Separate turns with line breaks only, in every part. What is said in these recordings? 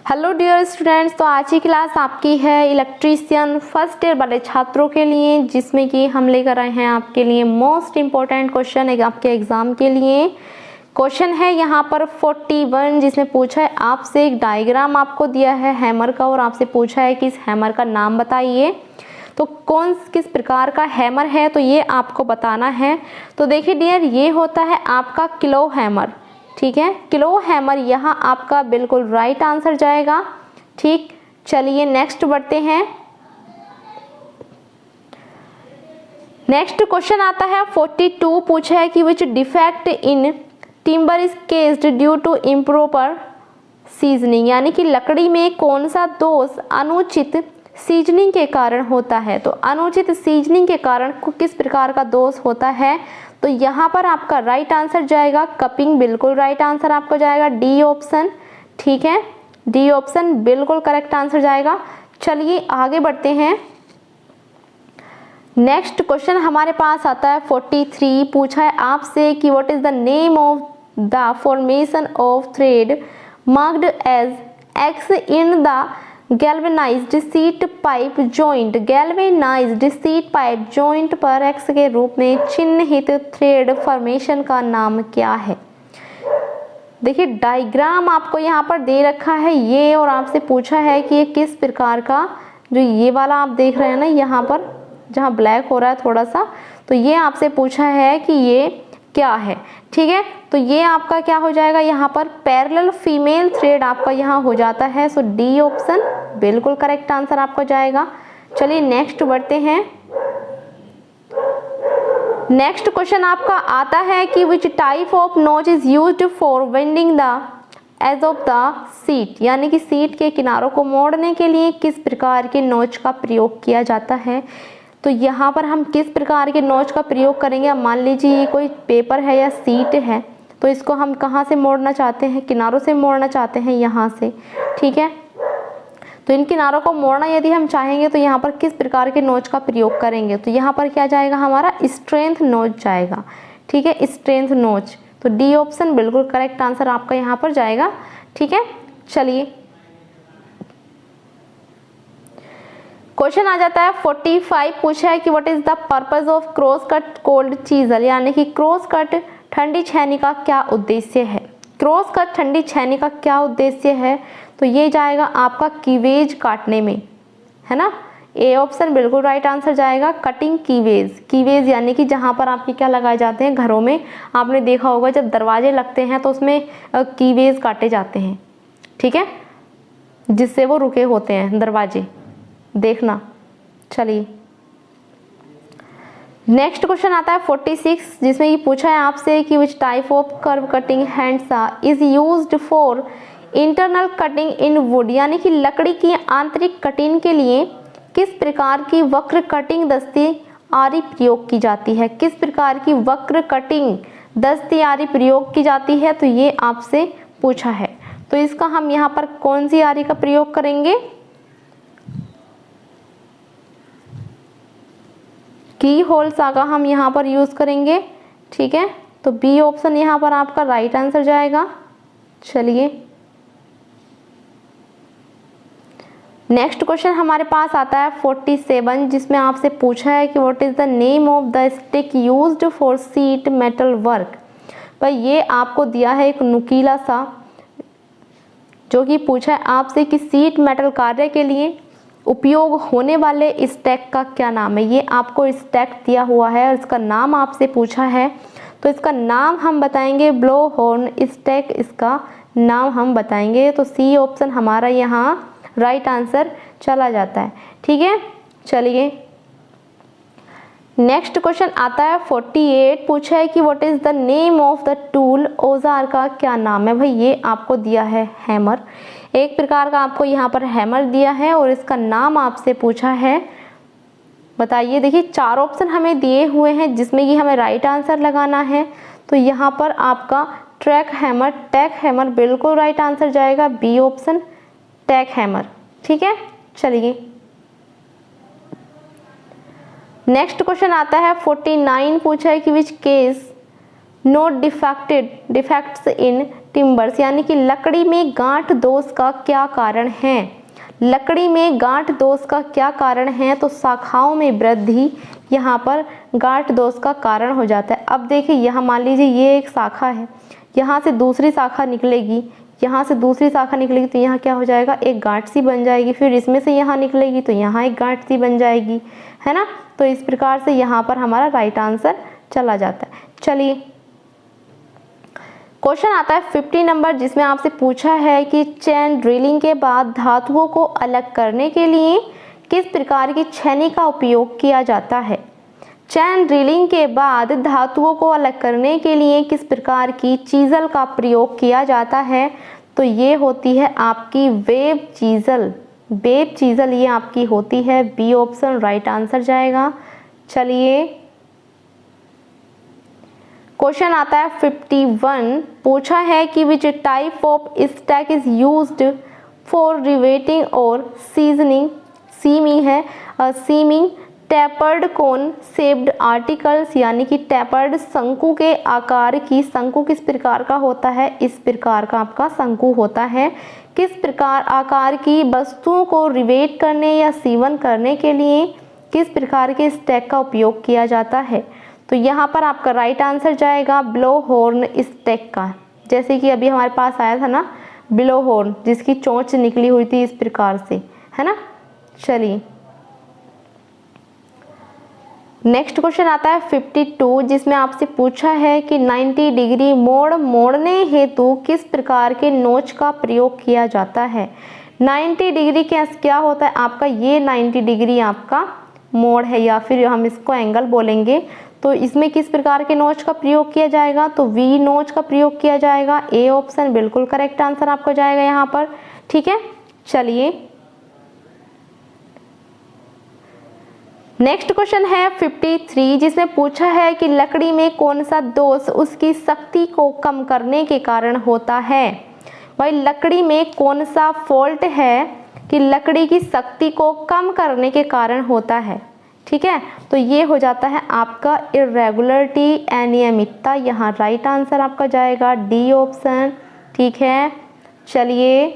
Hello dear students, तो आज की क्लास आपकी है इलेक्ट्रीशियन फर्स्ट ईयर वाले छात्रों के लिए, जिसमें कि हम लेकर आए हैं आपके लिए मोस्ट इम्पोर्टेंट क्वेश्चन है आपके एग्जाम के लिए। क्वेश्चन है यहाँ पर 41, जिसमें पूछा है आपसे एक डायग्राम आपको दिया है हैमर का और आपसे पूछा है कि इस हैमर का नाम बताइए। तो किस प्रकार का हैमर है तो ये आपको बताना है। तो देखिए डियर, ये होता है आपका क्लो हैमर। ठीक है, क्लो हैमर यहाँ आपका बिल्कुल राइट आंसर जाएगा। ठीक, चलिए नेक्स्ट बढ़ते हैं। नेक्स्ट क्वेश्चन आता है 42, पूछा है कि which defect in timber is caused due to improper seasoning, यानी कि लकड़ी में कौन सा दोष अनुचित सीजनिंग के कारण होता है। तो अनुचित सीजनिंग के कारण किस प्रकार का दोष होता है, तो यहाँ पर आपका राइट आंसर जाएगा कपिंग। बिल्कुल राइट आंसर आपको जाएगा डी ऑप्शन। ठीक है, डी ऑप्शन बिल्कुल करेक्ट आंसर जाएगा। चलिए आगे बढ़ते हैं। नेक्स्ट क्वेश्चन हमारे पास आता है 43, पूछा है आपसे कि what is the name of the formation of thread marked as X in the galvanized sheet pipe joint. Galvanized sheet pipe joint पर एक्स के रूप में चिन्हित थ्रेड फॉर्मेशन का नाम क्या है। देखिए डायग्राम आपको यहाँ पर दे रखा है ये, और आपसे पूछा है कि ये किस प्रकार का, जो ये वाला आप देख रहे हैं ना यहाँ पर जहाँ ब्लैक हो रहा है थोड़ा सा, तो ये आपसे पूछा है कि ये क्या है। ठीक है, तो ये आपका क्या हो जाएगा यहाँ पर पैरेलल फीमेल थ्रेड आपका यहाँ हो जाता है। सो डी ऑप्शन बिल्कुल करेक्ट आंसर आपका जाएगा। चलिए नेक्स्ट बढ़ते हैं। नेक्स्ट क्वेश्चन आपका आता है कि which type of notch is used for bending the edge of the sheet, यानी कि सीट के किनारों को मोड़ने के लिए किस प्रकार के नॉच का प्रयोग किया जाता है। तो यहाँ पर हम किस प्रकार के नॉच का प्रयोग करेंगे। अब मान लीजिए ये कोई पेपर है या सीट है, तो इसको हम कहाँ से मोड़ना चाहते हैं, किनारों से मोड़ना चाहते हैं यहाँ से। ठीक है, तो इन किनारों को मोड़ना यदि हम चाहेंगे तो यहाँ पर किस प्रकार के नोच का प्रयोग करेंगे, तो यहाँ पर क्या जाएगा हमारा स्ट्रेंथ नोच जाएगा। ठीक है, स्ट्रेंथ नोच, तो डी ऑप्शन बिल्कुल करेक्ट आंसर आपका यहाँ पर जाएगा। ठीक है, चलिए क्वेश्चन आ जाता है 45, पूछा है कि what is the purpose of cross cut cold chisel, यानी कि क्रॉस कट ठंडी छेनी का क्या उद्देश्य है। क्रॉस कट ठंडी छेनी का क्या उद्देश्य है, तो ये जाएगा आपका कीवेज काटने में, है ना। ए ऑप्शन बिल्कुल राइट आंसर जाएगा कटिंग कीवेज। कीवेज यानी कि जहाँ पर आपके क्या लगाए जाते हैं, घरों में आपने देखा होगा जब दरवाजे लगते हैं तो उसमें कीवेज काटे जाते हैं। ठीक है, जिससे वो रुके होते हैं दरवाजे, देखना। चलिए नेक्स्ट क्वेश्चन आता है 46, जिसमें ये पूछा है आपसे कि which type of curve cutting handsaw is used for internal cutting in wood, यानी कि लकड़ी की आंतरिक कटिंग के लिए किस प्रकार की वक्र कटिंग दस्तारी प्रयोग की जाती है। किस प्रकार की वक्र कटिंग दस्तारी प्रयोग की जाती है, तो ये आपसे पूछा है। तो इसका हम यहाँ पर कौन सी आरी का प्रयोग करेंगे, की होल सागा हम यहाँ पर यूज करेंगे। ठीक है, तो बी ऑप्शन यहाँ पर आपका राइट आंसर जाएगा। चलिए नेक्स्ट क्वेश्चन हमारे पास आता है 47, जिसमें आपसे पूछा है कि what is the name of the stick used for seat metal work. पर ये आपको दिया है एक नुकीला सा, जो कि पूछा है आपसे कि सीट मेटल कार्य के लिए उपयोग होने वाले स्टैक का क्या नाम है। ये आपको स्टैक दिया हुआ है और इसका नाम आपसे पूछा है, तो इसका नाम हम बताएंगे ब्लो हॉर्न स्टैक, इसका नाम हम बताएंगे। तो सी ऑप्शन हमारा यहाँ राइट आंसर चला जाता है। ठीक है, चलिए नेक्स्ट क्वेश्चन आता है 48, पूछा है कि what is the name of the tool, औजार का क्या नाम है। भाई ये आपको दिया है हैमर, एक प्रकार का आपको यहाँ पर हैमर दिया है और इसका नाम आपसे पूछा है, बताइए। देखिए चार ऑप्शन हमें दिए हुए हैं, जिसमें कि हमें राइट आंसर लगाना है। तो यहाँ पर आपका ट्रैक हैमर, टैक हैमर बिल्कुल राइट आंसर जाएगा, बी ऑप्शन टैक हैमर। ठीक है, चलिए नेक्स्ट क्वेश्चन आता है 49, पूछा है कि which case no defects in timbers यानी कि लकड़ी में गांठ दोष का क्या कारण है। लकड़ी में गांठ दोष का क्या कारण है, तो शाखाओं में वृद्धि यहाँ पर गांठ दोष का कारण हो जाता है। अब देखिए यहाँ मान लीजिए ये एक शाखा है, यहाँ से दूसरी शाखा निकलेगी, यहाँ से दूसरी शाखा निकलेगी तो यहाँ क्या हो जाएगा, एक गांठ सी बन जाएगी। फिर इसमें से यहाँ निकलेगी तो यहाँ एक गांठ सी बन जाएगी, है ना। तो इस प्रकार से यहाँ पर हमारा राइट आंसर चला जाता है। चलिए क्वेश्चन आता है 50 नंबर, जिसमें आपसे पूछा है कि चेन ड्रिलिंग के बाद धातुओं को अलग करने के लिए किस प्रकार की छेनी का उपयोग किया जाता है। चेन ड्रिलिंग के बाद धातुओं को अलग करने के लिए किस प्रकार की चीजल का प्रयोग किया जाता है, तो ये होती है आपकी वेब चीजल। वेब चीजल ये आपकी होती है, बी ऑप्शन राइट आंसर जाएगा। चलिए क्वेश्चन आता है 51, पूछा है कि which type of stack is used for riveting और सीजनिंग। सीमिंग है, सीमिंग टेपर्ड कोन शेप्ड आर्टिकल्स यानी कि टेपर्ड शंकु के आकार की। शंकु किस प्रकार का होता है, इस प्रकार का आपका शंकु होता है। किस प्रकार आकार की वस्तुओं को रिवेट करने या सीवन करने के लिए किस प्रकार के स्टैक का उपयोग किया जाता है, तो यहाँ पर आपका राइट आंसर जाएगा ब्लो हॉर्न स्टैक का। जैसे कि अभी हमारे पास आया था ना ब्लो हॉर्न, जिसकी चोंच निकली हुई थी इस प्रकार से, है ना। चलिए नेक्स्ट क्वेश्चन आता है 52, जिसमें आपसे पूछा है कि 90 डिग्री मोड़ मोड़ने हेतु किस प्रकार के नोच का प्रयोग किया जाता है। 90 डिग्री क्या होता है आपका, ये 90 डिग्री आपका मोड़ है या फिर हम इसको एंगल बोलेंगे। तो इसमें किस प्रकार के नोच का प्रयोग किया जाएगा, तो वी नोच का प्रयोग किया जाएगा। ए ऑप्शन बिल्कुल करेक्ट आंसर आपको जाएगा यहाँ पर, ठीक है। चलिए नेक्स्ट क्वेश्चन है 53, जिसमें पूछा है कि लकड़ी में कौन सा दोष उसकी शक्ति को कम करने के कारण होता है। भाई लकड़ी में कौन सा फॉल्ट है कि लकड़ी की शक्ति को कम करने के कारण होता है, ठीक है। तो ये हो जाता है आपका इरेगुलरिटी, अनियमितता। यहाँ राइट आंसर आपका जाएगा डी ऑप्शन, ठीक है। चलिए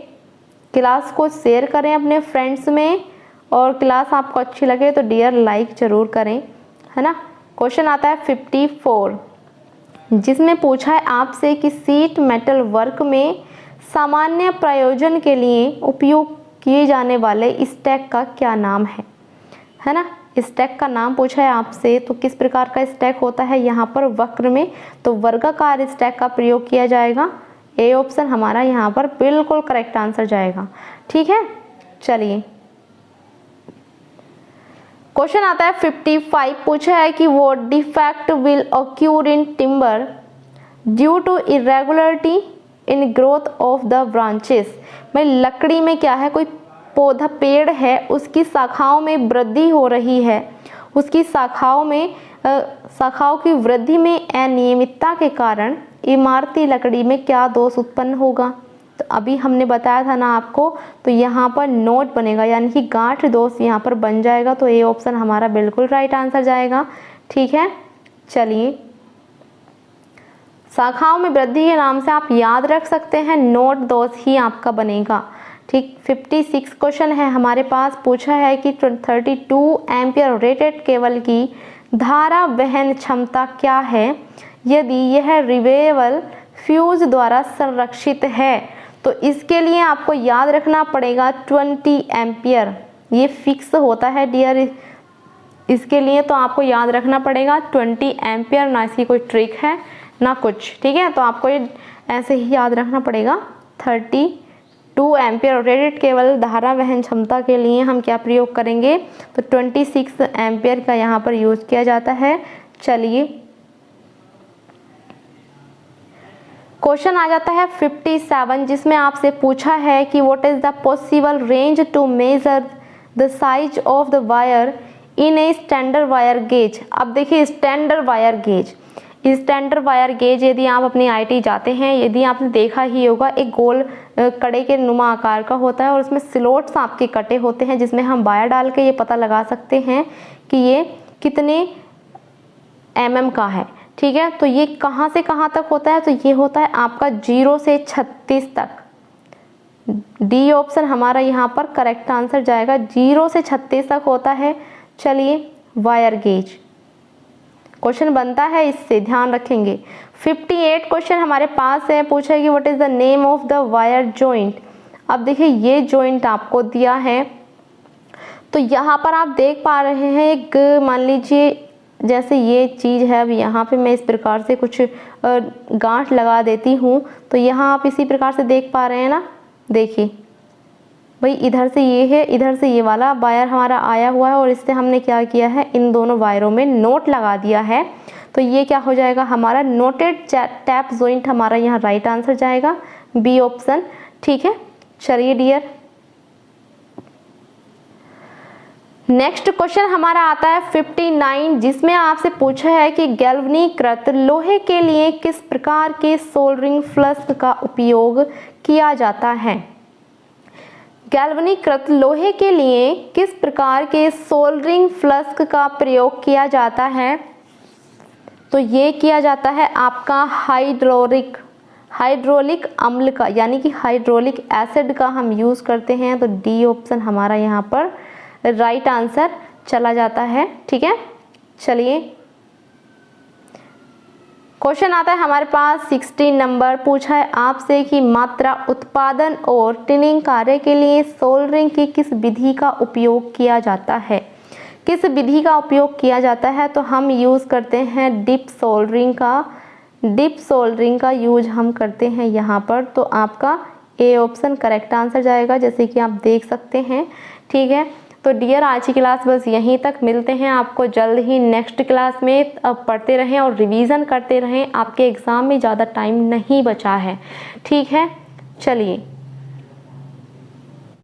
क्लास को शेयर करें अपने फ्रेंड्स में, और क्लास आपको अच्छी लगे तो डियर लाइक जरूर करें, है ना। क्वेश्चन आता है 54, जिसमें पूछा है आपसे कि सीट मेटल वर्क में सामान्य प्रयोजन के लिए उपयोग किए जाने वाले स्टैक का क्या नाम है ना। स्टैक का नाम पूछा है आपसे, तो किस प्रकार का स्टैक होता है यहाँ पर वक्र में, तो वर्गाकार स्टैक का प्रयोग किया जाएगा। ए ऑप्शन हमारा यहाँ पर बिल्कुल करेक्ट आंसर जाएगा, ठीक है। चलिए क्वेश्चन आता है 55, पूछा है कि what defect will occur in timber due to irregularity in growth of the branches. भाई लकड़ी में क्या है, कोई पौधा पेड़ है, उसकी शाखाओं में वृद्धि हो रही है, उसकी शाखाओं की वृद्धि में अनियमितता के कारण इमारती लकड़ी में क्या दोष उत्पन्न होगा। तो अभी हमने बताया था ना आपको, तो यहाँ पर नोट बनेगा यानी कि गांठ दोष यहाँ पर बन जाएगा। तो ए ऑप्शन हमारा बिल्कुल राइट आंसर जाएगा, ठीक है। चलिए शाखाओं में वृद्धि के नाम से आप याद रख सकते हैं, नोट दोष ही आपका बनेगा, ठीक। 56 क्वेश्चन है हमारे पास, पूछा है कि 32 एम्पियर रेटेड केबल की धारा वहन क्षमता क्या है यदि यह रिवेबल फ्यूज द्वारा संरक्षित है। तो इसके लिए आपको याद रखना पड़ेगा 20 एम्पियर, ये फिक्स होता है डियर। इसके लिए तो आपको याद रखना पड़ेगा 20 एम्पियर, ना इसकी कोई ट्रिक है ना कुछ, ठीक है। तो आपको ये ऐसे ही याद रखना पड़ेगा। 32 एम्पियर रेटेड केवल धारा वहन क्षमता के लिए हम क्या प्रयोग करेंगे, तो 26 एम्पियर का यहाँ पर यूज किया जाता है। चलिए क्वेश्चन आ जाता है 57, जिसमें आपसे पूछा है कि what is the possible range to measure the size of the wire in a standard wire gauge. अब देखिए standard wire gauge, standard wire gauge यदि आप अपनी आईटी जाते हैं, यदि आपने देखा ही होगा, एक गोल कड़े के नुमा आकार का होता है और उसमें स्लॉट्स आपके कटे होते हैं, जिसमें हम वायर डाल के ये पता लगा सकते हैं कि ये कितने mm का है, ठीक है। तो ये कहाँ से कहाँ तक होता है, तो ये होता है आपका 0 से 36 तक। डी ऑप्शन हमारा यहाँ पर करेक्ट आंसर जाएगा, 0 से 36 तक होता है। चलिए वायर गेज क्वेश्चन बनता है, इससे ध्यान रखेंगे। 58 क्वेश्चन हमारे पास है, पूछा है कि what is the name of the wire joint. अब देखिए ये जॉइंट आपको दिया है, तो यहाँ पर आप देख पा रहे हैं एक, मान लीजिए जैसे ये चीज़ है, अब यहाँ पे मैं इस प्रकार से कुछ गांठ लगा देती हूँ, तो यहाँ आप इसी प्रकार से देख पा रहे हैं ना। देखिए भाई इधर से ये है, इधर से ये वाला वायर हमारा आया हुआ है, और इससे हमने क्या किया है, इन दोनों वायरों में नोट लगा दिया है। तो ये क्या हो जाएगा हमारा नोटेड टैप जॉइंट, हमारा यहाँ राइट आंसर जाएगा, बी ऑप्शन। ठीक है, चलिए डियर नेक्स्ट क्वेश्चन हमारा आता है 59, जिसमें आपसे पूछा है कि गैल्वनीकृत लोहे के लिए किस प्रकार के सोल्डरिंग फ्लस्क का उपयोग किया जाता है। गैल्वनीकृत लोहे के लिए किस प्रकार के सोल्डरिंग फ्लस्क का प्रयोग किया जाता है, तो ये किया जाता है आपका हाइड्रोलिक अम्ल का, यानी कि हाइड्रोलिक एसिड का हम यूज़ करते हैं। तो डी ऑप्शन हमारा यहाँ पर राइट आंसर चला जाता है। ठीक है, चलिए क्वेश्चन आता है हमारे पास 16 नंबर, पूछा है आपसे कि मात्रा उत्पादन और टिनिंग कार्य के लिए सोल्डरिंग की किस विधि का उपयोग किया जाता है। किस विधि का उपयोग किया जाता है, तो हम यूज़ करते हैं डिप सोल्डरिंग का यूज हम करते हैं यहाँ पर। तो आपका ए ऑप्शन करेक्ट आंसर जाएगा, जैसे कि आप देख सकते हैं। ठीक है, तो डियर आज की क्लास बस यहीं तक, मिलते हैं आपको जल्द ही नेक्स्ट क्लास में। अब पढ़ते रहें और रिवीजन करते रहें, आपके एग्ज़ाम में ज़्यादा टाइम नहीं बचा है। ठीक है, चलिए।